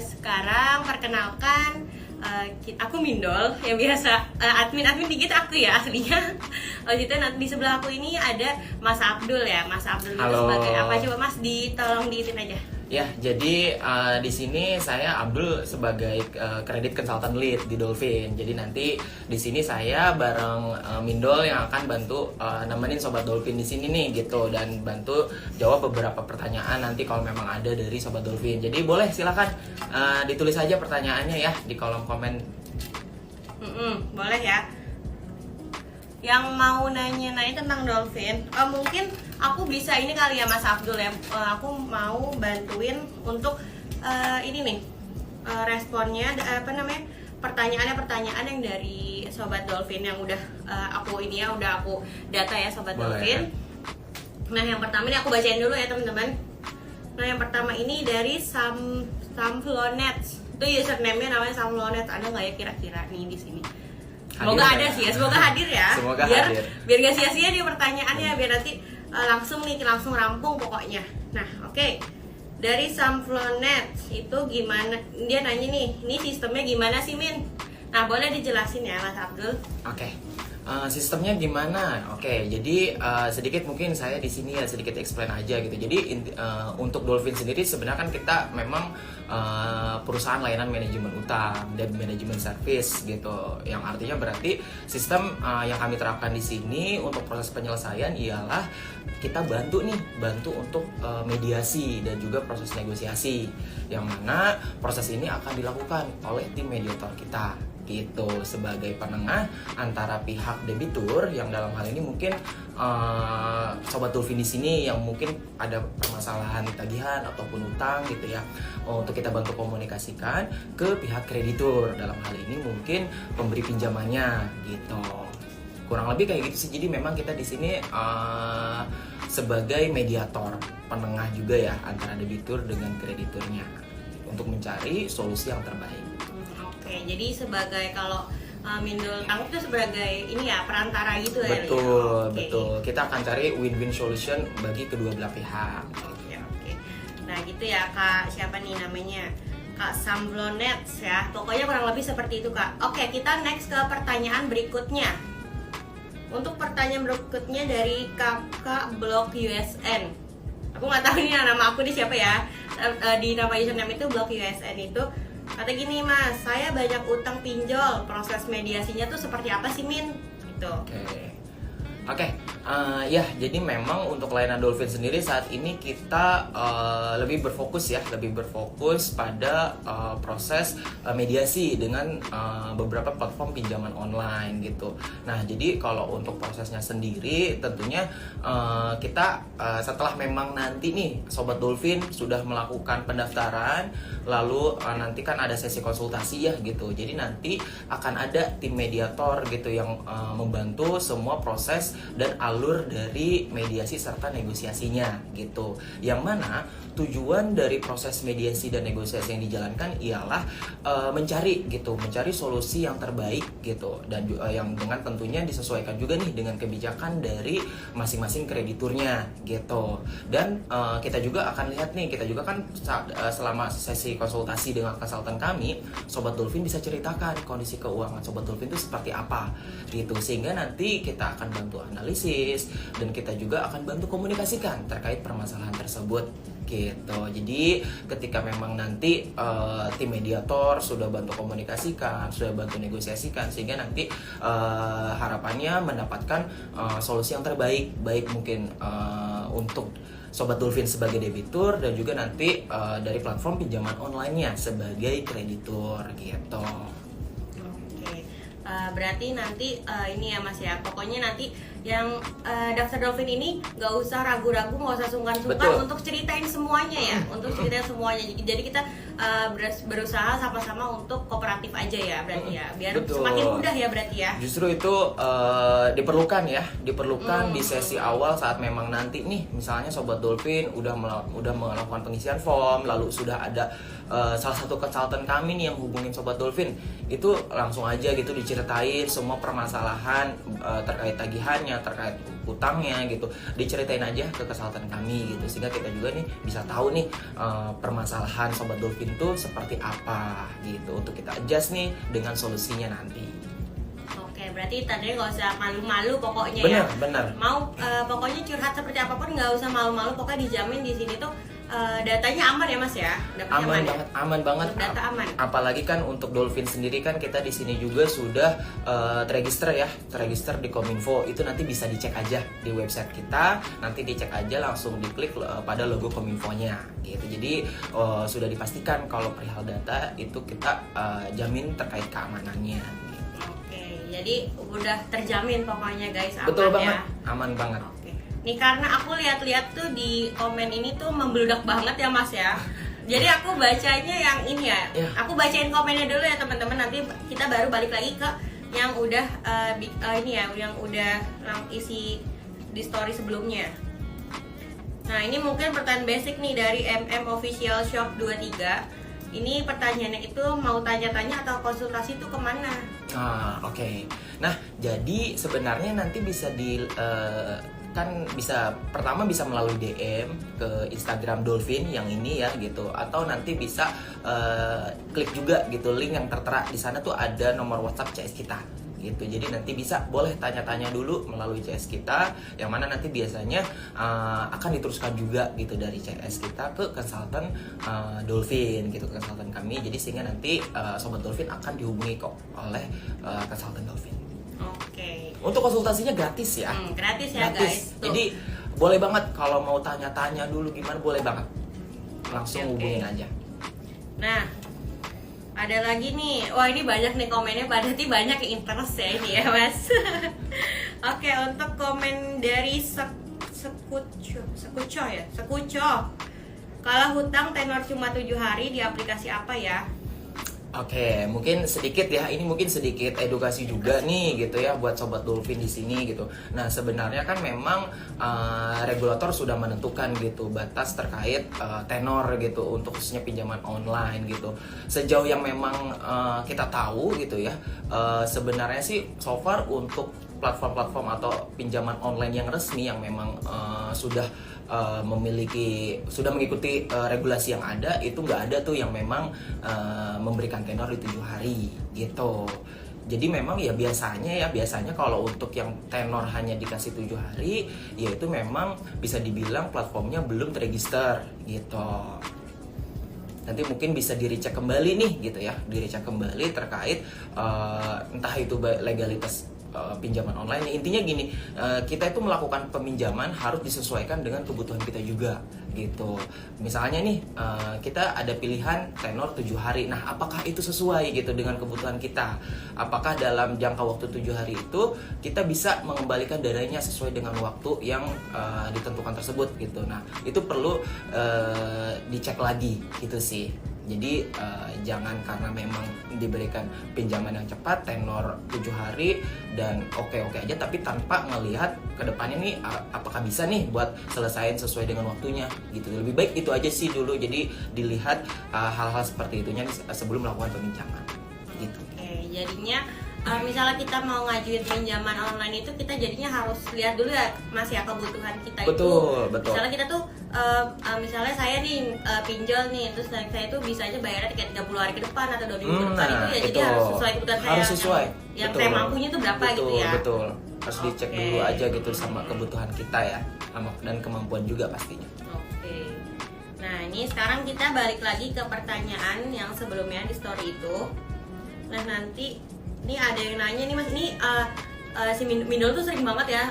Sekarang perkenalkan, aku Mindol yang biasa admin dikit aku ya aslinya. Itu nanti di sebelah aku ini ada Mas Abdul ya. Mas Abdul itu Halo. sebagai apa? Coba Mas tolong diitin aja. Ya, jadi di sini saya Abdul sebagai credit consultant lead di Dolphin. Jadi nanti di sini saya bareng Mindol yang akan bantu nemenin sobat Dolphin di sini nih gitu, dan bantu jawab beberapa pertanyaan nanti kalau memang ada dari sobat Dolphin. Jadi boleh silakan ditulis aja pertanyaannya ya di kolom komen. Boleh ya. Yang mau nanya-nanya tentang Dolphin, mungkin aku bisa ini kali ya Mas Abdul ya. Aku mau bantuin untuk ini nih responnya pertanyaan yang dari sobat Dolphin yang udah udah aku data ya sobat Boleh. Dolphin. Nah yang pertama ini aku bacain dulu ya teman-teman. Nah yang pertama ini dari Samflonet. Itu username-nya namanya Samflonet. Ada nggak ya kira-kira nih di sini? Semoga Hadir ada ya? sih ya, semoga hadir ya. Semoga biar hadir. biar gak sia-sia nih pertanyaannya, biar nanti langsung rampung pokoknya. Nah, oke. Dari Samflonet itu gimana? Dia nanya nih, ini sistemnya gimana sih Min? Nah, boleh dijelasin ya Mas Abdul? Oke. Sistemnya gimana? Oke, jadi sedikit mungkin saya di sini ya sedikit explain aja gitu. Jadi untuk Dolphin sendiri sebenarnya kan kita memang perusahaan layanan manajemen utang dan manajemen service gitu. Yang artinya berarti sistem yang kami terapkan di sini untuk proses penyelesaian ialah kita bantu untuk mediasi dan juga proses negosiasi, yang mana proses ini akan dilakukan oleh tim mediator kita gitu, sebagai penengah antara pihak debitur yang dalam hal ini mungkin sobat Dolphin di sini yang mungkin ada permasalahan tagihan ataupun utang gitu ya, untuk kita bantu komunikasikan ke pihak kreditur, dalam hal ini mungkin pemberi pinjamannya gitu. Kurang lebih kayak gitu sih. Jadi memang kita di sini sebagai mediator, penengah juga ya antara debitur dengan krediturnya untuk mencari solusi yang terbaik. Oke, jadi sebagai kalau Mindol tanggup itu sebagai ini ya perantara gitu ya. Betul, Oke. betul. Kita akan cari win-win solution bagi kedua belah pihak. Oke. Nah gitu ya Kak, siapa nih namanya? Kak Samflonet ya. Pokoknya kurang lebih seperti itu Kak. Oke, kita next ke pertanyaan berikutnya. Untuk pertanyaan berikutnya dari Kakak Blok USN. Aku nggak tahu ini nama aku nih siapa ya. Di nama username itu Blok USN itu kata gini, Mas, saya banyak utang pinjol. Proses mediasinya tuh seperti apa sih, Min? Gitu. Oke, ya jadi memang untuk layanan Dolphin sendiri saat ini kita lebih berfokus pada proses mediasi dengan beberapa platform pinjaman online gitu. Nah jadi kalau untuk prosesnya sendiri tentunya kita setelah memang nanti nih sobat Dolphin sudah melakukan pendaftaran, lalu nanti kan ada sesi konsultasi ya gitu. Jadi nanti akan ada tim mediator gitu yang membantu semua proses dan alur dari mediasi serta negosiasinya gitu. Yang mana tujuan dari proses mediasi dan negosiasi yang dijalankan ialah mencari solusi yang terbaik gitu, dan yang dengan tentunya disesuaikan juga nih dengan kebijakan dari masing-masing krediturnya gitu. Dan kita juga akan lihat nih, kita juga kan selama sesi konsultasi dengan konsultan kami, sobat Dolphin bisa ceritakan kondisi keuangan sobat Dolphin itu seperti apa gitu, sehingga nanti kita akan bantu analisis dan kita juga akan bantu komunikasikan terkait permasalahan tersebut gitu. Jadi ketika memang nanti tim mediator sudah bantu komunikasikan, sudah bantu negosiasikan, sehingga nanti harapannya mendapatkan solusi yang terbaik, baik mungkin untuk sobat Dolphin sebagai debitur dan juga nanti dari platform pinjaman online-nya sebagai kreditur gitu. Berarti nanti ini ya Mas ya, pokoknya nanti yang daftar Dolphin ini nggak usah ragu-ragu, nggak usah sungkan-sungkan untuk ceritain semuanya ya, Jadi kita berusaha sama-sama untuk kooperatif aja ya, berarti ya, biar semakin mudah ya berarti ya. Justru itu diperlukan di sesi awal saat memang nanti nih misalnya sobat Dolphin udah melakukan pengisian form, lalu sudah ada salah satu konsultan kami nih yang hubungin sobat Dolphin, itu langsung aja gitu diceritain semua permasalahan terkait tagihannya, semuanya terkait utangnya gitu, diceritain aja ke konsultan kami gitu, sehingga kita juga nih bisa tahu nih permasalahan Sobat Dolphin tuh seperti apa gitu, untuk kita adjust nih dengan solusinya nanti. Oke, berarti tadi nggak usah malu-malu pokoknya Bener, ya. bener. Mau pokoknya curhat seperti apapun nggak usah malu-malu, pokoknya dijamin di sini tuh datanya aman ya Mas ya. Aman banget, aman banget. Data aman. Apalagi kan untuk Dolphin sendiri kan kita di sini juga sudah terregister di Kominfo. Itu nanti bisa dicek aja di website kita. Nanti dicek aja, langsung diklik pada logo Kominfonya gitu. Jadi sudah dipastikan kalau perihal data itu kita jamin terkait keamanannya. Oke, jadi udah terjamin pokoknya guys, aman. Betul banget, ya. aman banget. Oke. Nih karena aku lihat-lihat tuh di komen ini tuh membludak banget ya Mas ya. Jadi aku bacanya yang ini ya. Ya. Aku bacain komennya dulu ya teman-teman. Nanti kita baru balik lagi ke yang udah ini ya, yang udah isi di story sebelumnya. Nah ini mungkin pertanyaan basic nih dari MM Official Shop 23. Ini pertanyaannya itu mau tanya-tanya atau konsultasi itu kemana? Oke. Nah, jadi sebenarnya nanti bisa kan pertama bisa melalui DM ke Instagram Dolphin yang ini ya gitu, atau nanti bisa klik juga gitu link yang tertera di sana tuh ada nomor WhatsApp CS kita gitu. Jadi nanti boleh tanya-tanya dulu melalui CS kita, yang mana nanti biasanya akan diteruskan juga gitu dari CS kita ke konsultan Dolphin gitu, konsultan kami. Jadi sehingga nanti Sobat Dolphin akan dihubungi kok oleh konsultan Dolphin. Oke. Untuk konsultasinya gratis ya. Gratis ya guys. Tuh. Jadi boleh banget kalau mau tanya-tanya dulu gimana, boleh banget. Langsung hubungin aja. Nah, ada lagi nih. Wah, ini banyak nih komennya, berarti banyak yang interest ya ini ya, Mas. Oke, untuk komen dari Sekuco ya. Sekuco. Kalau hutang tenor cuma 7 hari di aplikasi apa ya? Oke, mungkin sedikit ya. Ini mungkin sedikit edukasi juga nih gitu ya buat Sobat Dolphin di sini gitu. Nah, sebenarnya kan memang regulator sudah menentukan gitu batas terkait tenor gitu untuk khususnya pinjaman online gitu. Sejauh yang memang kita tahu gitu ya, sebenarnya sih so far untuk platform-platform atau pinjaman online yang resmi yang memang sudah mengikuti regulasi yang ada, itu nggak ada tuh yang memang memberikan tenor di 7 hari gitu. Jadi memang ya biasanya kalau untuk yang tenor hanya dikasih 7 hari, ya itu memang bisa dibilang platformnya belum terregister gitu. Nanti mungkin bisa di-recheck kembali nih gitu ya, di-recheck kembali terkait entah itu legalitas pinjaman online. Intinya gini, kita itu melakukan peminjaman harus disesuaikan dengan kebutuhan kita juga gitu. Misalnya nih kita ada pilihan tenor 7 hari. Nah, apakah itu sesuai gitu dengan kebutuhan kita? Apakah dalam jangka waktu 7 hari itu kita bisa mengembalikan dananya sesuai dengan waktu yang ditentukan tersebut gitu. Nah, itu perlu dicek lagi gitu sih. Jadi jangan karena memang diberikan pinjaman yang cepat tenor 7 hari dan oke aja, tapi tanpa ngelihat ke depannya nih apakah bisa nih buat selesain sesuai dengan waktunya gitu. Lebih baik itu aja sih dulu. Jadi dilihat hal-hal seperti itunya sebelum melakukan peminjaman gitu. Oke, jadinya misalnya kita mau ngajuin pinjaman online itu kita jadinya harus lihat dulu ya Mas ya kebutuhan kita betul. Misalnya kita tuh misalnya saya nih pinjol nih, terus saya tuh bisa aja bayarnya kayak 30 hari ke depan atau 2 minggu ke depan itu ya, jadi harus sesuai kebutuhan saya. Harus sesuai. Yang saya mampunya tuh berapa gitu ya. Betul. Harus dicek dulu aja gitu sama kebutuhan kita ya, dan kemampuan juga pastinya. Oke. Nah, ini sekarang kita balik lagi ke pertanyaan yang sebelumnya di story itu. Nah, nanti ini ada yang nanya nih Mas, ini si Mindol tuh sering banget ya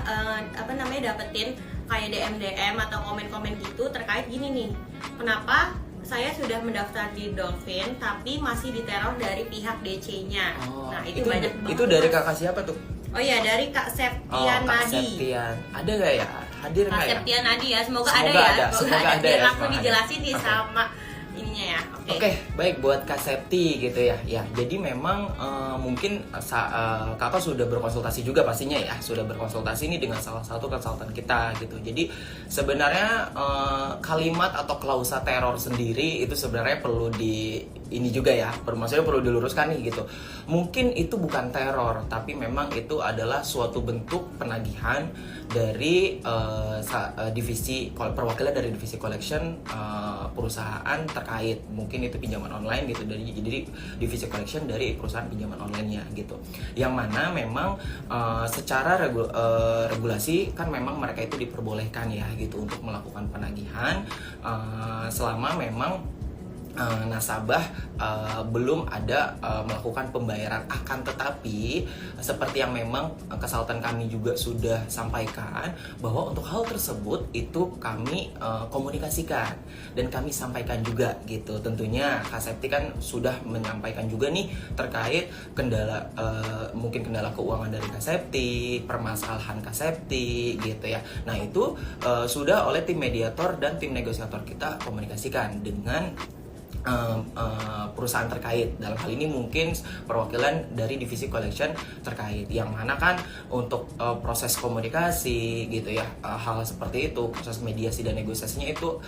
dapetin kayak DM atau komen-komen gitu terkait gini nih. Kenapa saya sudah mendaftar di Dolphin tapi masih diteror dari pihak DC-nya? Nah, itu banyak banget. Itu dari kakak siapa tuh? Oh ya, dari Kak Septian Kak Nadi. Septian. Ada nggak ya? Hadir nggak ya? Kak Septian Nadi ya, semoga Semoga ada ya. ada. Semoga ada Biar ya, langsung semoga dijelasin ada. nih Oke. sama ininya ya. Oke, baik buat Kak Septi gitu ya. Ya, jadi memang mungkin kakak sudah berkonsultasi juga pastinya ya, sudah berkonsultasi nih dengan salah satu konsultan kita gitu. Jadi sebenarnya kalimat atau klausa teror sendiri itu sebenarnya perlu ini juga ya, maksudnya perlu diluruskan nih gitu. Mungkin itu bukan teror, tapi memang itu adalah suatu bentuk penagihan dari divisi perwakilan dari divisi collection perusahaan terkait. Mungkin itu pinjaman online gitu, jadi divisi collection dari perusahaan pinjaman online-nya gitu. Yang mana memang secara regulasi kan memang mereka itu diperbolehkan ya gitu untuk melakukan penagihan selama memang nasabah belum ada melakukan pembayaran. Akan tetapi seperti yang memang konsultan kami juga sudah sampaikan, bahwa untuk hal tersebut itu kami komunikasikan dan kami sampaikan juga gitu. Tentunya Kak Septi kan sudah menyampaikan juga nih terkait kendala mungkin kendala keuangan dari Kak Septi, permasalahan Kak Septi gitu ya. Nah itu sudah oleh tim mediator dan tim negosiator kita komunikasikan dengan perusahaan terkait. Dalam hal ini mungkin perwakilan dari divisi collection terkait, yang mana kan untuk proses komunikasi gitu ya, hal seperti itu, proses mediasi dan negosiasinya itu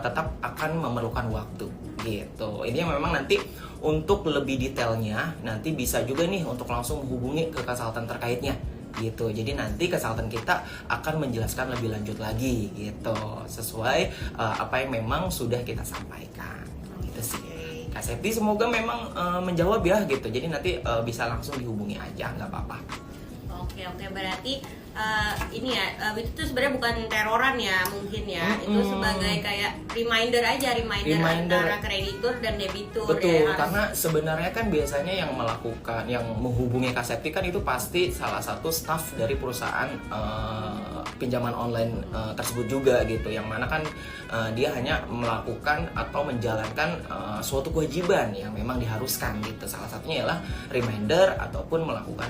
tetap akan memerlukan waktu gitu. Ini yang memang nanti untuk lebih detailnya nanti bisa juga nih untuk langsung menghubungi ke konsultan terkaitnya gitu. Jadi nanti konsultan kita akan menjelaskan lebih lanjut lagi gitu, sesuai apa yang memang sudah kita sampaikan. Gitu sih. Kak Septi semoga memang menjawab ya gitu. Jadi nanti bisa langsung dihubungi aja, nggak apa-apa. Oke, berarti ini ya, itu tuh sebenarnya bukan teroran ya mungkin ya. Itu sebagai kayak reminder aja, reminder antara kreditur dan debitur. Betul, ya, karena sebenarnya kan biasanya yang melakukan, yang menghubungi Kak Septi kan itu pasti salah satu staff dari perusahaan pinjaman online tersebut juga gitu. Yang mana kan dia hanya melakukan atau menjalankan suatu kewajiban yang memang diharuskan gitu. Salah satunya ialah reminder ataupun melakukan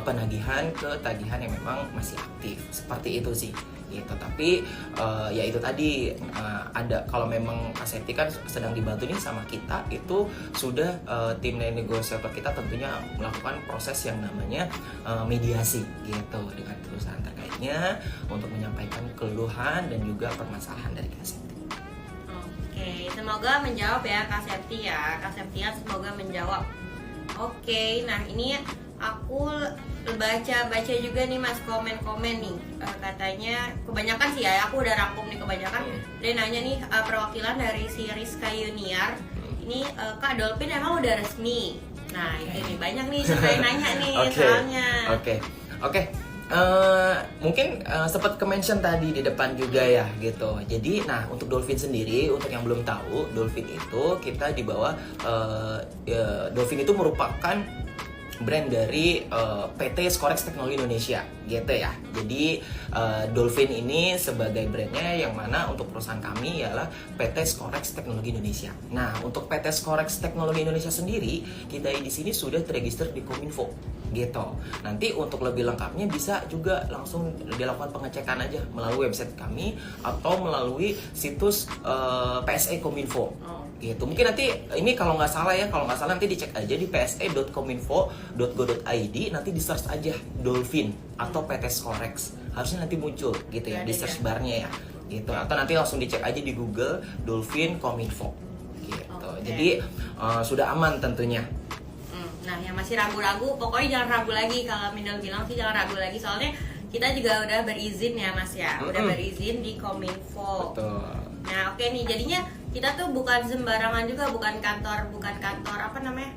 penagihan ke tagihan yang memang masih aktif, seperti itu sih gitu. Tapi ya itu tadi ada, kalau memang Kak Septi kan sedang dibantu nih sama kita, itu sudah tim negosiator kita tentunya melakukan proses yang namanya mediasi gitu dengan perusahaan terkaitnya untuk menyampaikan keluhan dan juga permasalahan dari Kak Septi. Oke, semoga menjawab ya Kak Septi ya. Kak Septian semoga menjawab. Oke, nah ini aku baca juga nih Mas komen-komen nih, katanya kebanyakan sih ya, aku udah rangkum nih kebanyakan. Dia nanya nih, perwakilan dari si Rizka Yuniar ini, Kak Dolphin emang udah resmi? Nah itu nih banyak nih suka yang nanya nih soalnya. Oke. Mungkin sempat ke-mention tadi di depan juga ya gitu. Jadi nah untuk Dolphin sendiri, untuk yang belum tahu, Dolphin itu kita di bawah Dolphin itu merupakan brand dari PT Skorex Teknologi Indonesia gitu ya. Jadi Dolphin ini sebagai brandnya, yang mana untuk perusahaan kami ialah PT Skorex Teknologi Indonesia. Nah untuk PT Skorex Teknologi Indonesia sendiri, kita di sini sudah terregister di Kominfo gitu. Nanti untuk lebih lengkapnya bisa juga langsung dilakukan pengecekan aja melalui website kami atau melalui situs PSE Kominfo gitu. Mungkin nanti ini kalau nggak salah nanti dicek aja di pse.kominfo.go.id, nanti di search aja Dolphin atau PT Skorex, harusnya nanti muncul gitu ya di search barnya ya gitu. Atau nanti langsung dicek aja di Google Dolphin Kominfo gitu. Jadi sudah aman tentunya. Nah yang masih ragu-ragu, pokoknya jangan ragu lagi. Kalau Mindel bilang sih jangan ragu lagi, soalnya kita juga udah berizin ya Mas ya, udah berizin di Kominfo. Betul. Nah oke nih, jadinya kita tuh bukan sembarangan juga, bukan kantor apa namanya,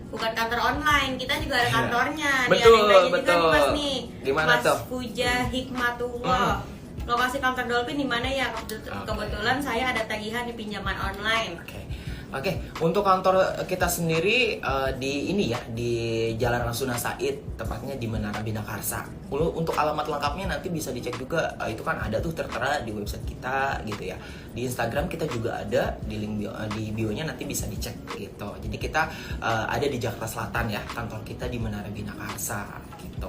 bukan kantor online, kita juga ada kantornya. Betul, nih, ada yang betul. Juga Mas nih, Gimana Mas tuh? Puja Hikmatullah. Lokasi kantor Dolphin di mana ya? Kebetulan saya ada tagihan di pinjaman online. Oke, untuk kantor kita sendiri di ini ya, di Jalan Rasuna Said, tepatnya di Menara Binakarsa. Untuk alamat lengkapnya nanti bisa dicek juga, itu kan ada tuh tertera di website kita gitu ya. Di Instagram kita juga ada, di link di bio-nya nanti bisa dicek gitu. Jadi kita ada di Jakarta Selatan ya, kantor kita di Menara Binakarsa gitu.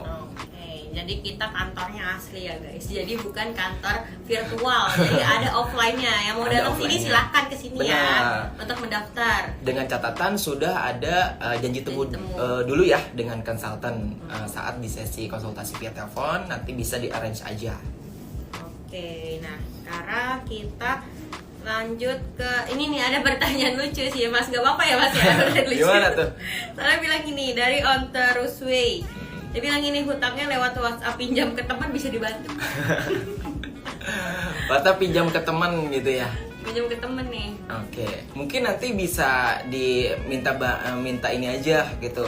Jadi kita kantornya asli ya guys. Jadi bukan kantor virtual. Jadi ada offline-nya. Yang mau datang sini silahkan ke sini ya untuk mendaftar. Dengan catatan sudah ada janji temu dulu ya dengan konsultan saat di sesi konsultasi via telepon, nanti bisa di-arrange aja. Oke, nah sekarang kita Lanjut ke ini nih, ada pertanyaan lucu sih Mas, gak apa-apa ya Mas ya? Lucu. Gimana tuh? Soalnya bilang gini, dari On Terusway. Dia bilang gini, hutangnya lewat WhatsApp pinjam ke teman bisa dibantu. WhatsApp pinjam ke teman gitu ya. Pinjam ke temen nih. Oke, mungkin nanti bisa minta ini aja gitu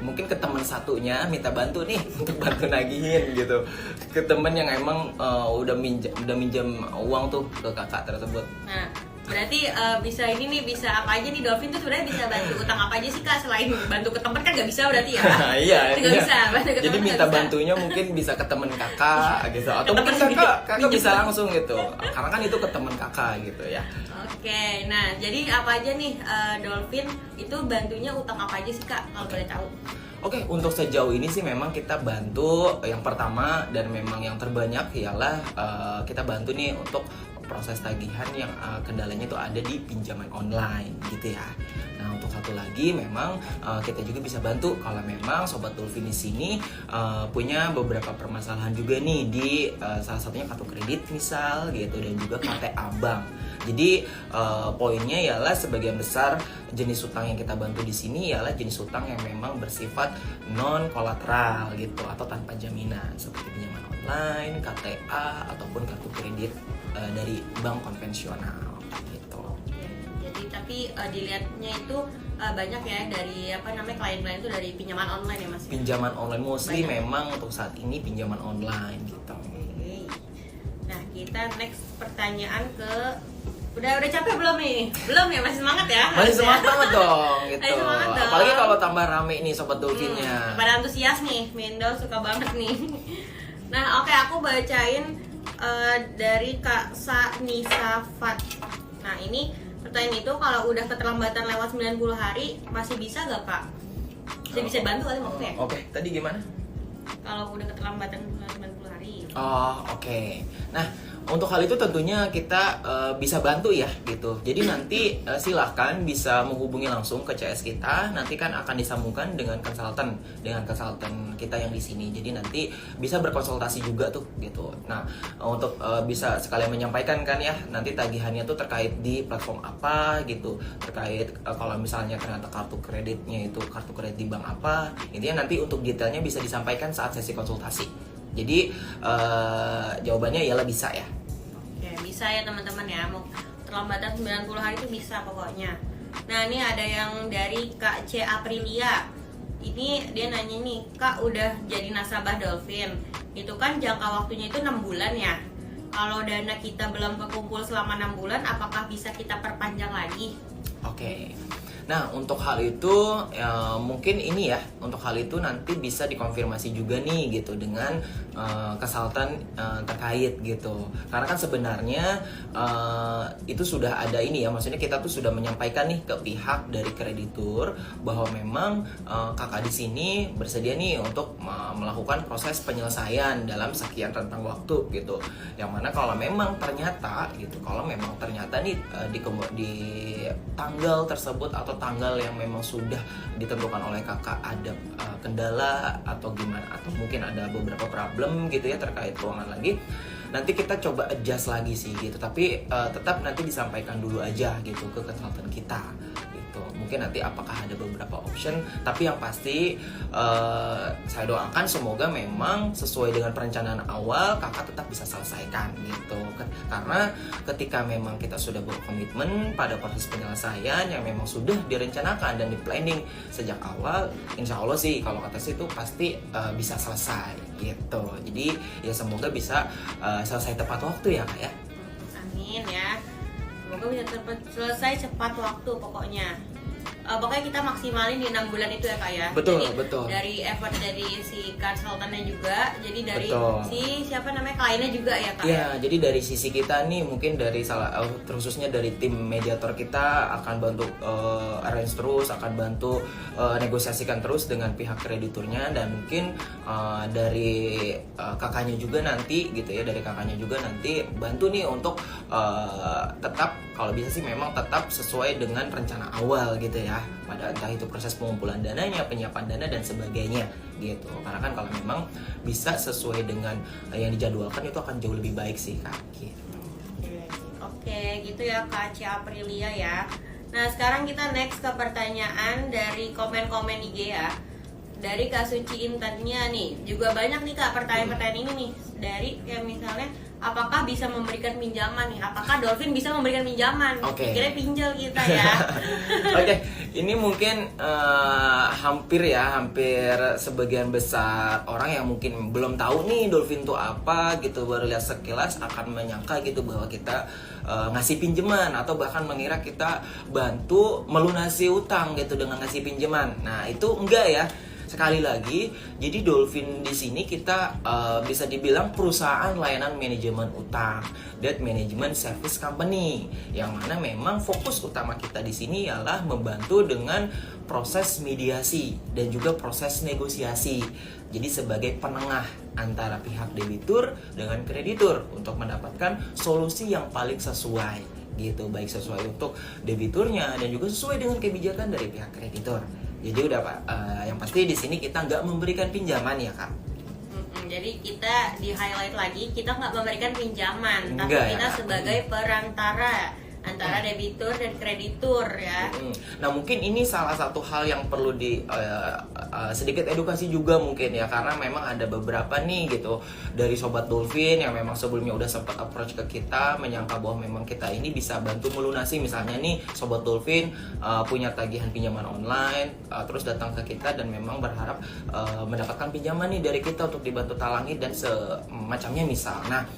mungkin ke teman satunya minta bantu nih untuk bantu nagihin gitu ke temen yang emang udah minjam uang tuh ke kakak tersebut. Nah, berarti bisa ini nih, bisa apa aja nih Dolphin tuh sebenarnya bisa bantu utang apa aja sih Kak, selain bantu ke temen kan nggak bisa berarti ya? Iya. Nggak bisa, bantu ke Jadi temen minta nggak bisa. bantunya mungkin bisa ke temen kakak gitu, atau Ke mungkin temen kakak sendiri. bisa langsung gitu, karena kan itu ke temen kakak gitu ya. Oke, nah jadi apa aja nih Dolphin itu bantunya utang apa aja sih Kak, kalau boleh tahu? Oke, untuk sejauh ini sih memang kita bantu yang pertama dan memang yang terbanyak ialah kita bantu nih untuk proses tagihan yang kendalanya itu ada di pinjaman online gitu ya. Nah, untuk satu lagi memang kita juga bisa bantu kalau memang Sobat Dolphin di sini punya beberapa permasalahan juga nih di salah satunya kartu kredit misal gitu, dan juga KTA bank. Jadi poinnya ialah sebagian besar jenis utang yang kita bantu di sini ialah jenis utang yang memang bersifat non kolateral gitu atau tanpa jaminan, seperti pinjaman online, KTA ataupun kartu kredit dari bank konvensional gitu. Jadi tapi dilihatnya itu banyak ya dari klien-klien itu dari pinjaman online ya Mas? Pinjaman online mostly Banyak. memang untuk saat ini pinjaman online gitu. Oke. Nah, kita next pertanyaan ke udah capek belum nih? Belum ya, masih semangat ya? Masih Harusnya. semangat banget dong gitu. Masih semangat dong. Apalagi kalau tambah rame nih Sobat Dolphinnya. Pada antusias nih, Mendol suka banget nih. Nah, oke, aku bacain dari Kak Sanisafat. Nah, ini pertanyaan itu, kalau udah keterlambatan lewat 90 hari masih bisa gak Kak? Bisa bantu kali maksudnya? Oke, tadi gimana? Kalau udah keterlambatan 90 hari. Oh, oke. Nah, untuk hal itu tentunya kita bisa bantu ya gitu. Jadi nanti silahkan bisa menghubungi langsung ke CS kita. Nanti kan akan disambungkan dengan konsultan kita yang di sini. Jadi nanti bisa berkonsultasi juga tuh gitu. Nah, untuk bisa sekalian menyampaikan kan ya, nanti tagihannya tuh terkait di platform apa gitu. Terkait kalau misalnya ternyata kartu kreditnya itu kartu kredit di bank apa. Intinya nanti untuk detailnya bisa disampaikan saat sesi konsultasi. Jadi jawabannya ialah bisa ya. Oke, bisa ya teman-teman ya. Mau terlambatan 90 hari itu bisa pokoknya. Nah, ini ada yang dari Kak C Aprilia. Ini dia nanya nih, Kak udah jadi nasabah Dolphin. Itu kan jangka waktunya itu 6 bulan ya. Kalau dana kita belum kekumpul selama 6 bulan, apakah bisa kita perpanjang lagi? Oke. Nah, untuk hal itu mungkin ini ya, untuk hal itu nanti bisa dikonfirmasi juga nih gitu dengan konsultan terkait gitu. Karena kan sebenarnya itu sudah ada ini ya, maksudnya kita tuh sudah menyampaikan nih ke pihak dari kreditur bahwa memang kakak di sini bersedia nih untuk melakukan proses penyelesaian dalam sekian rentang waktu gitu. Yang mana kalau memang ternyata nih di tanggal tersebut atau tanggal yang memang sudah ditentukan oleh kakak ada kendala atau gimana, atau mungkin ada beberapa problem gitu ya terkait keuangan lagi, nanti kita coba adjust lagi sih gitu, tapi tetap nanti disampaikan dulu aja gitu ke konsultan kita gitu. Mungkin nanti apakah ada beberapa option, tapi yang pasti saya doakan semoga memang sesuai dengan perencanaan awal kakak tetap bisa selesaikan gitu. Karena ketika memang kita sudah berkomitmen pada proses penyelesaian yang memang sudah direncanakan dan di planning sejak awal, insya Allah sih kalau kata saya itu pasti bisa selesai gitu. Jadi ya semoga bisa selesai tepat waktu ya Kak ya. Amin ya. Semoga bisa selesai cepat waktu pokoknya. Pokoknya kita maksimalin di 6 bulan itu ya Kak ya. Betul, jadi, betul. Dari effort dari si konsultannya juga, jadi dari Betul. si kliennya juga ya Kak. Ya, jadi dari sisi kita nih mungkin dari khususnya dari tim mediator kita akan bantu arrange terus, akan bantu negosiasikan terus dengan pihak krediturnya, dan mungkin dari kakaknya juga nanti gitu ya, dari kakaknya juga nanti bantu nih untuk tetap kalau bisa sih memang tetap sesuai dengan rencana awal gitu ya, pada entah itu proses pengumpulan dananya, penyiapan dana dan sebagainya gitu. Karena kan kalau memang bisa sesuai dengan yang dijadwalkan itu akan jauh lebih baik sih Kak gitu. Oke, gitu ya Kak Cia Aprilia ya. Nah, sekarang kita next ke pertanyaan dari komen-komen IG ya. Dari Kak Suci Intannya nih, juga banyak nih Kak pertanyaan-pertanyaan ini nih. Dari kayak misalnya, apakah bisa memberikan pinjaman nih? Apakah dolphin bisa memberikan pinjaman? Oke. Kira pinjol kita ya. Oke, ini mungkin hampir sebagian besar orang yang mungkin belum tahu nih dolphin itu apa gitu, baru lihat sekilas akan menyangka gitu bahwa kita ngasih pinjaman atau bahkan mengira kita bantu melunasi utang gitu dengan ngasih pinjaman. Nah, itu enggak ya. Sekali lagi, jadi dolphin di sini kita bisa dibilang perusahaan layanan manajemen utang, debt management service company, yang mana memang fokus utama kita di sini ialah membantu dengan proses mediasi dan juga proses negosiasi. Jadi sebagai penengah antara pihak debitur dengan kreditur untuk mendapatkan solusi yang paling sesuai gitu, baik sesuai untuk debiturnya dan juga sesuai dengan kebijakan dari pihak kreditur. Jadi udah Pak, yang pasti di sini kita nggak memberikan pinjaman ya Kak. Jadi kita di highlight lagi, kita nggak memberikan pinjaman, tapi Enggak, kita ya. sebagai perantara antara debitur dan kreditur ya. Nah mungkin ini salah satu hal yang perlu di sedikit edukasi juga mungkin ya, karena memang ada beberapa nih gitu dari sobat dolphin yang memang sebelumnya udah sempat approach ke kita menyangka bahwa memang kita ini bisa bantu melunasi, misalnya nih sobat dolphin punya tagihan pinjaman online, terus datang ke kita dan memang berharap mendapatkan pinjaman nih dari kita untuk dibantu talangi dan semacamnya misal. Nah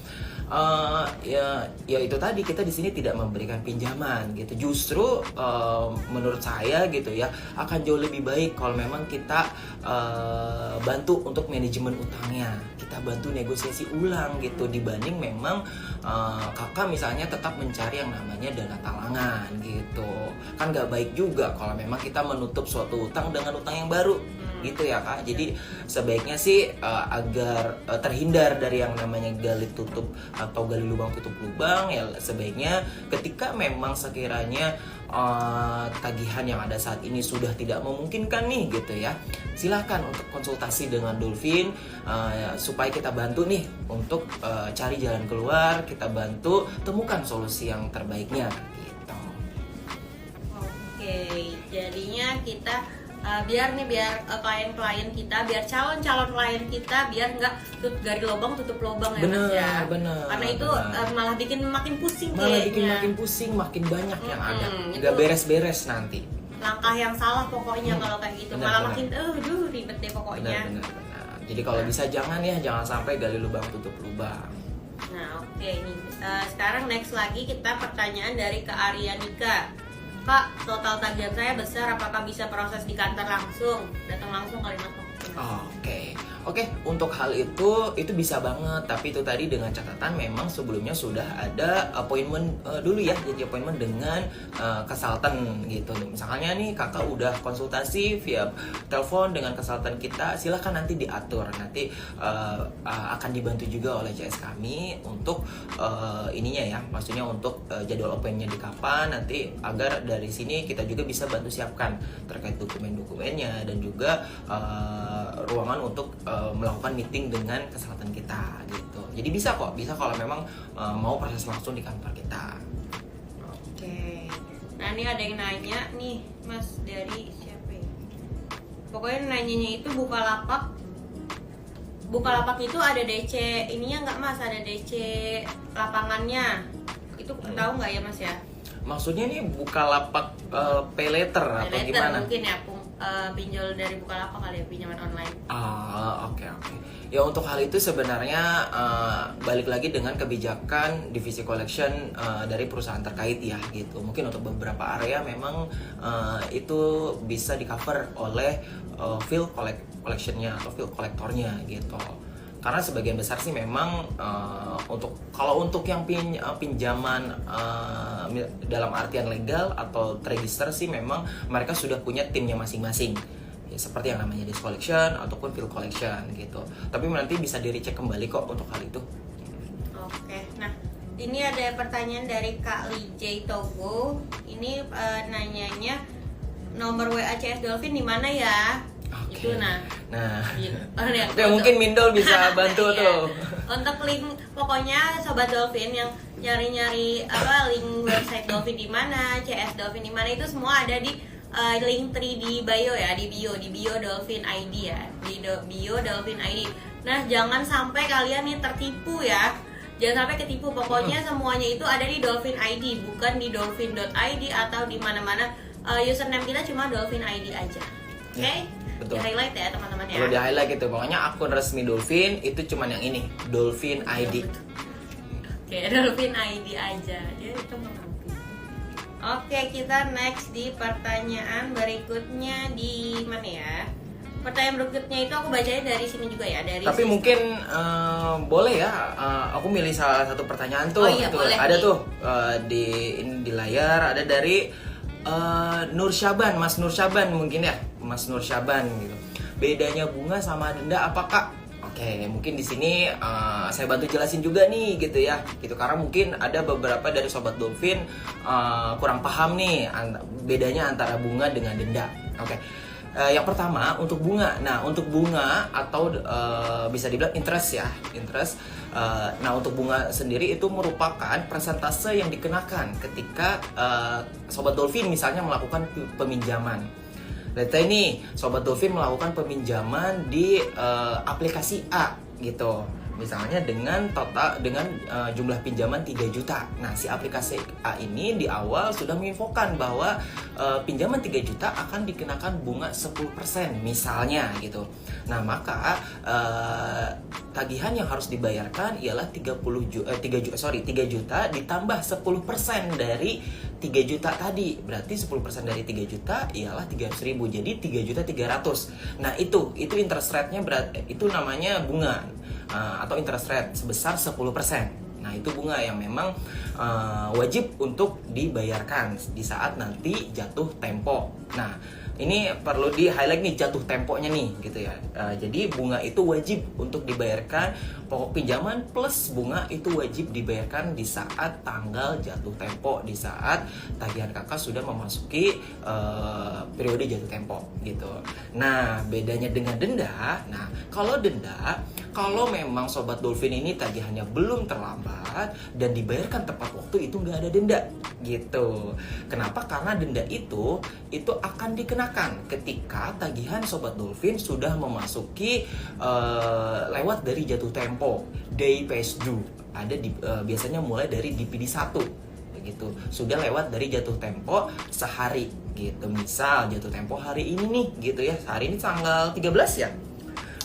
ya itu tadi, kita di sini tidak memberikan pinjaman gitu. Justru menurut saya gitu ya, akan jauh lebih baik kalau memang kita bantu untuk manajemen utangnya, kita bantu negosiasi ulang gitu, dibanding memang kakak misalnya tetap mencari yang namanya dana talangan gitu. Kan nggak baik juga kalau memang kita menutup suatu utang dengan utang yang baru gitu ya Kak. Jadi sebaiknya sih agar terhindar dari yang namanya gali tutup atau gali lubang tutup lubang, ya sebaiknya ketika memang sekiranya tagihan yang ada saat ini sudah tidak memungkinkan nih gitu ya, silahkan untuk konsultasi dengan dolphin supaya kita bantu nih untuk cari jalan keluar, kita bantu temukan solusi yang terbaiknya gitu. Oke, jadinya kita biar klien-klien kita, biar calon-calon klien kita biar nggak gali lubang tutup lubang ya Mas ya. Bener, karena itu malah bikin makin pusing malah bikin kayaknya. makin pusing, makin banyak yang ada, itu nggak beres-beres nanti. langkah yang salah pokoknya kalau kayak gitu. Malah Benar. makin ribet deh pokoknya. Benar. Jadi kalau bisa jangan sampai gali lubang tutup lubang. Nah oke nih, sekarang next lagi kita pertanyaan dari Kak Aryanika. Kak, total tagihan saya besar, apakah bisa proses di kantor langsung? Datang langsung kali Mas? Oke, untuk hal itu bisa banget, tapi itu tadi dengan catatan memang sebelumnya sudah ada appointment dulu ya, jadi appointment dengan konsultan gitu. Misalnya nih kakak udah konsultasi via telepon dengan konsultan kita, silahkan nanti diatur, nanti akan dibantu juga oleh CS kami untuk ininya ya, maksudnya untuk jadwal appointmentnya di kapan nanti, agar dari sini kita juga bisa bantu siapkan terkait dokumen-dokumennya dan juga ruangan untuk melakukan meeting dengan konsultan kita gitu. Jadi bisa kalau memang mau proses langsung di kantor kita. Oke. Nah ini ada yang nanya nih Mas, dari siapa ya? Pokoknya nanyanya itu Bukalapak itu ada DC ininya nggak Mas? Ada DC lapangannya? Itu tahu nggak ya Mas ya? Maksudnya nih Bukalapak pay letter atau gimana? Mungkin ya, pinjol dari Bukalapak kali ya, pinjaman online. Oke. Ya untuk hal itu sebenarnya balik lagi dengan kebijakan divisi collection dari perusahaan terkait ya gitu. Mungkin untuk beberapa area memang itu bisa di cover oleh field collectionnya atau field kolektornya gitu. Karena sebagian besar sih memang kalau untuk yang pinjaman dalam artian legal atau terregister sih memang mereka sudah punya timnya masing-masing ya, seperti yang namanya desk collection ataupun field collection gitu. Tapi nanti bisa di-recheck kembali kok untuk hal itu. Oke, nah ini ada pertanyaan dari Kak Lijay Togo. Ini nanyanya nomor WA CS Dolphin di mana ya? Oke. Itu Nah, gitu. Oke, mungkin Mindol bisa bantu Iya. tuh. Untuk link pokoknya sobat dolphin yang nyari-nyari apa link website dolphin di mana, CS dolphin di mana, itu semua ada di link tree di bio ya, di bio dolphin ID ya, di bio dolphin ID. Nah, jangan sampai kalian nih tertipu ya. Jangan sampai ketipu, pokoknya semuanya itu ada di Dolphin ID, bukan di dolphin.id atau di mana-mana. Username kita cuma Dolphin ID aja. Oke? Okay? Betul. Di highlight ya teman-teman ya. Kalau di highlight gitu, pokoknya akun resmi Dolphin itu cuman yang ini, Dolphin ID. Oke, Dolphin ID aja. Dia itu mengerti. Oke, kita next di pertanyaan berikutnya di mana ya? Pertanyaan berikutnya itu aku bacain dari sini juga ya, dari Tapi mungkin boleh ya, aku milih salah satu pertanyaan tuh. Oh iya, tuh. boleh Ada nih. tuh di layar, ada dari Nur Syaban, Mas Nur Syaban mungkin ya, Mas Nur Syaban gitu. Bedanya bunga sama denda apa Kak? Oke, mungkin di sini saya bantu jelasin juga nih gitu ya, gitu karena mungkin ada beberapa dari sobat dolphin kurang paham nih bedanya antara bunga dengan denda. Oke. Yang pertama untuk bunga. Nah, untuk bunga atau bisa dibilang interest ya, interest. Nah, untuk bunga sendiri itu merupakan persentase yang dikenakan ketika sobat dolphin misalnya melakukan peminjaman. Let's say ini sobat dolphin melakukan peminjaman di aplikasi A gitu. Misalnya dengan jumlah pinjaman 3 juta. Nah, si aplikasi A ini di awal sudah menginfokan bahwa pinjaman 3 juta akan dikenakan bunga 10% misalnya gitu. Nah, maka tagihan yang harus dibayarkan ialah 3 juta ditambah 10% dari 3 juta tadi. Berarti 10% dari 3 juta ialah 300.000. Jadi 3.300.000. Nah, itu interest rate-nya itu namanya bunga. Atau interest rate sebesar 10%. Nah, itu bunga yang memang wajib untuk dibayarkan di saat nanti jatuh tempo. Nah, ini perlu di highlight nih jatuh temponya nih gitu ya. Jadi bunga itu wajib untuk dibayarkan, pokok pinjaman plus bunga itu wajib dibayarkan di saat tanggal jatuh tempo, di saat tagihan kakak sudah memasuki periode jatuh tempo gitu. Nah, bedanya dengan denda. Nah, kalau denda, kalau memang sobat dolphin ini tagihannya belum terlambat dan dibayarkan tepat waktu, itu nggak ada denda gitu. Kenapa? Karena denda itu akan dikenakan ketika tagihan sobat dolphin sudah memasuki lewat dari jatuh tempo, day past due. Ada biasanya mulai dari DPD 1 gitu. Sudah lewat dari jatuh tempo sehari gitu. Misal jatuh tempo hari ini nih gitu ya. Hari ini tanggal 13 ya.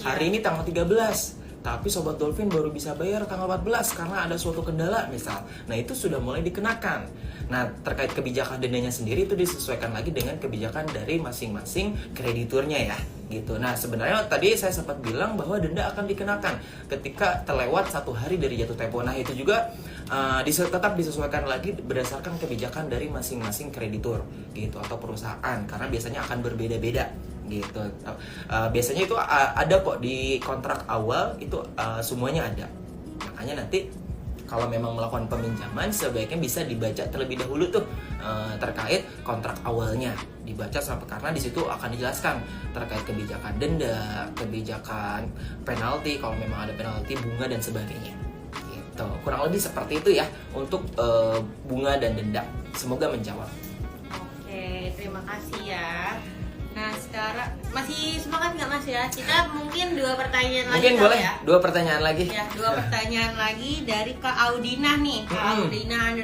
Hari ini tanggal 13. Tapi sobat dolphin baru bisa bayar tanggal 14 karena ada suatu kendala misal. Nah, itu sudah mulai dikenakan. Nah, terkait kebijakan dendanya sendiri itu disesuaikan lagi dengan kebijakan dari masing-masing krediturnya ya gitu. Nah, sebenarnya tadi saya sempat bilang bahwa denda akan dikenakan ketika terlewat 1 hari dari jatuh tempo. Nah, itu juga tetap disesuaikan lagi berdasarkan kebijakan dari masing-masing kreditur gitu atau perusahaan, karena biasanya akan berbeda-beda gitu. Biasanya itu ada kok di kontrak awal itu semuanya ada. Makanya nanti kalau memang melakukan peminjaman sebaiknya bisa dibaca terlebih dahulu tuh terkait kontrak awalnya, dibaca sampai, karena di situ akan dijelaskan terkait kebijakan denda, kebijakan penalti kalau memang ada penalti, bunga dan sebagainya. Gitu. Kurang lebih seperti itu ya untuk bunga dan denda. Semoga menjawab. Oke, terima kasih ya. Nah, sekarang masih semangat nggak Mas ya? Kita mungkin 2 pertanyaan lagi. Mungkin boleh ya? 2 pertanyaan lagi. Ya, 2 pertanyaan lagi dari Kak Audina nih. Kak Audina _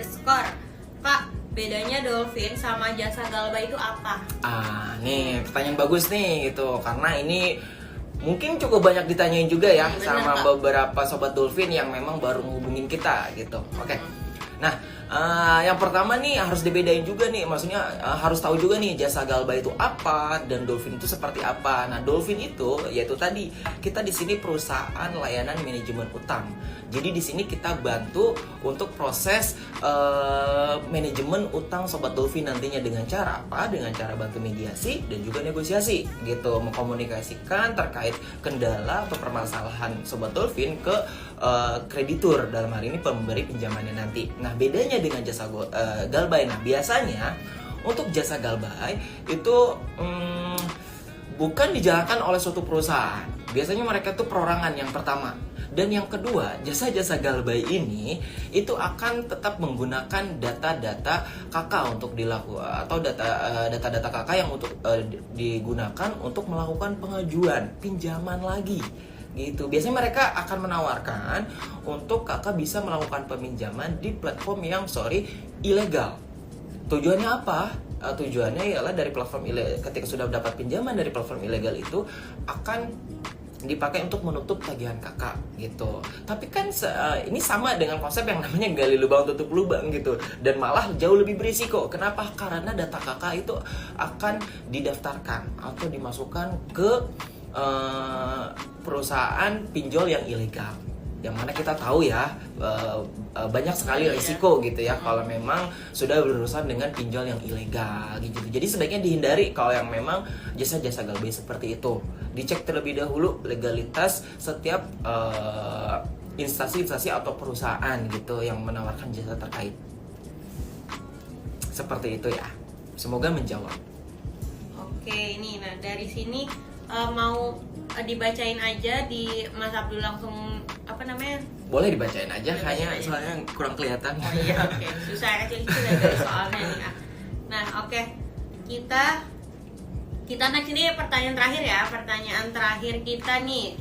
Kak, bedanya dolphin sama jasa galba itu apa? Nih pertanyaan bagus nih gitu, karena ini mungkin cukup banyak ditanyain juga ya Bener, sama Kak. beberapa sobat dolphin yang memang baru menghubungin kita gitu. Oke. Nah, yang pertama nih harus dibedain juga nih, maksudnya harus tahu juga nih jasa galba itu apa dan dolphin itu seperti apa. Nah, dolphin itu yaitu tadi kita di sini perusahaan layanan manajemen utang. Jadi di sini kita bantu untuk proses manajemen utang sobat dolphin nantinya dengan cara apa? Dengan cara bantu mediasi dan juga negosiasi gitu, mengkomunikasikan terkait kendala atau permasalahan sobat dolphin ke kreditur, dalam hari ini pemberi pinjamannya nanti. Nah, bedanya dengan jasa galbay. Nah, biasanya untuk jasa galbay itu bukan dijalankan oleh suatu perusahaan. Biasanya mereka tuh perorangan yang pertama. Dan yang kedua, jasa-jasa Galbay ini itu akan tetap menggunakan data-data kakak untuk dilakukan, atau data-data kakak yang untuk digunakan untuk melakukan pengajuan pinjaman lagi gitu. Biasanya mereka akan menawarkan untuk kakak bisa melakukan peminjaman di platform yang ilegal. Tujuannya apa? Tujuannya ialah dari platform ilegal, ketika sudah dapat pinjaman dari platform ilegal itu akan dipakai untuk menutup tagihan kakak gitu. Tapi kan ini sama dengan konsep yang namanya gali lubang tutup lubang gitu, dan malah jauh lebih berisiko. Kenapa? Karena data kakak itu akan didaftarkan atau dimasukkan ke perusahaan pinjol yang ilegal, yang mana kita tahu ya banyak sekali risiko gitu ya kalau memang sudah berurusan dengan pinjol yang ilegal gitu. Jadi sebaiknya dihindari kalau yang memang jasa-jasa Galbay seperti itu. Dicek terlebih dahulu legalitas setiap instansi-instansi atau perusahaan gitu yang menawarkan jasa terkait. Seperti itu ya. Semoga menjawab. Oke, ini nah dari sini mau dibacain aja di Mas Abdul langsung apa namanya? Boleh dibacain aja, Boleh hanya dibacain. soalnya kurang kelihatan. Oh iya, oke. Susah kecil dari soalnya nih. Nah, oke. Kita next ini pertanyaan terakhir ya. Pertanyaan terakhir kita nih.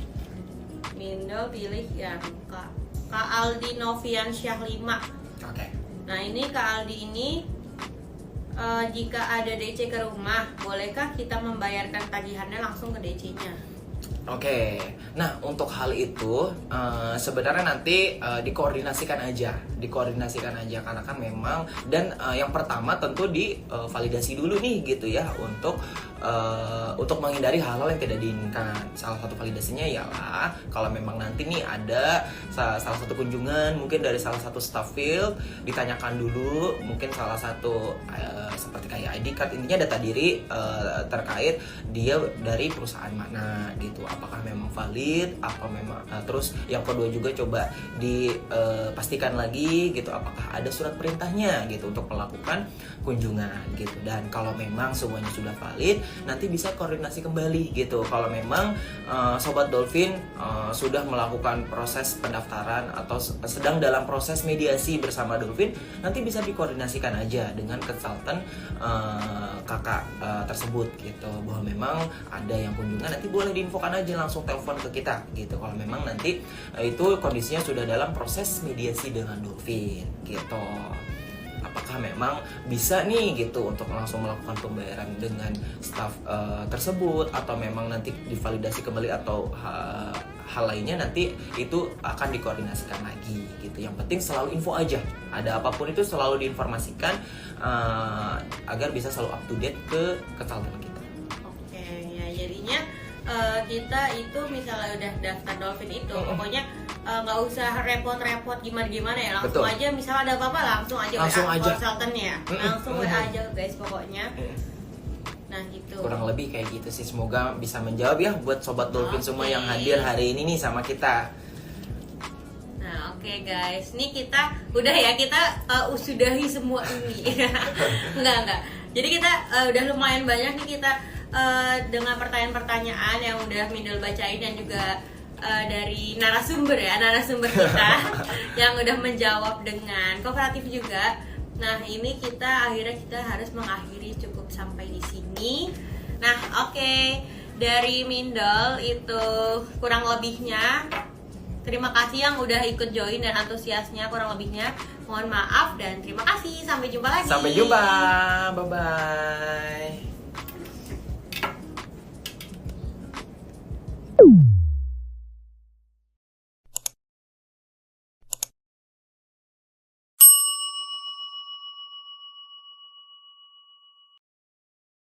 Mindo pilih yang Kak Aldi Novian Syah 5. Oke. Nah, ini Kak Aldi ini jika ada DC ke rumah, bolehkah kita membayarkan tagihannya langsung ke DC-nya? Oke, nah untuk hal itu sebenarnya nanti dikoordinasikan aja karena kan memang dan yang pertama tentu divalidasi dulu nih gitu ya untuk menghindari hal-hal yang tidak diinginkan. Salah satu validasinya ialah kalau memang nanti nih ada salah satu kunjungan mungkin dari salah satu staff field, ditanyakan dulu mungkin salah satu seperti kayak ID card, intinya data diri terkait dia dari perusahaan mana gitu, apakah memang valid, apa memang terus yang kedua juga coba dipastikan lagi gitu apakah ada surat perintahnya gitu untuk melakukan kunjungan gitu. Dan kalau memang semuanya sudah valid, nanti bisa koordinasi kembali gitu. Kalau memang Sobat Dolphin sudah melakukan proses pendaftaran atau sedang dalam proses mediasi bersama Dolphin, nanti bisa dikoordinasikan aja dengan konsultan kakak tersebut gitu, bahwa memang ada yang kunjungan, nanti boleh diinfokan aja langsung telepon ke kita gitu kalau memang nanti itu kondisinya sudah dalam proses mediasi dengan Dolphin gitu. Apakah memang bisa nih gitu untuk langsung melakukan pembayaran dengan staff tersebut, atau memang nanti divalidasi kembali, atau hal lainnya nanti itu akan dikoordinasikan lagi gitu. Yang penting selalu info aja, ada apapun itu selalu diinformasikan agar bisa selalu up to date ke konsultan kita. Oke, ya jadinya kita itu misalnya udah daftar Dolphin itu, pokoknya nggak usah repot-repot gimana-gimana ya, langsung Betul. aja misalnya ada apa-apa langsung aja WA konsultannya, langsung WA aja guys pokoknya. Nah gitu. Kurang lebih kayak gitu sih, semoga bisa menjawab ya buat Sobat Dolphin semua yang hadir hari ini nih sama kita. Nah oke guys, ini kita udah ya, kita sudahi semua ini. Enggak. Jadi kita udah lumayan banyak nih kita dengan pertanyaan-pertanyaan yang udah Mindel bacain, dan juga dari narasumber kita yang udah menjawab dengan kooperatif juga. Nah ini akhirnya kita harus mengakhiri cukup sampai di sini. Nah oke, dari Mindel itu kurang lebihnya. Terima kasih yang udah ikut join dan antusiasnya, kurang lebihnya mohon maaf dan terima kasih. Sampai jumpa lagi. Sampai jumpa, bye bye.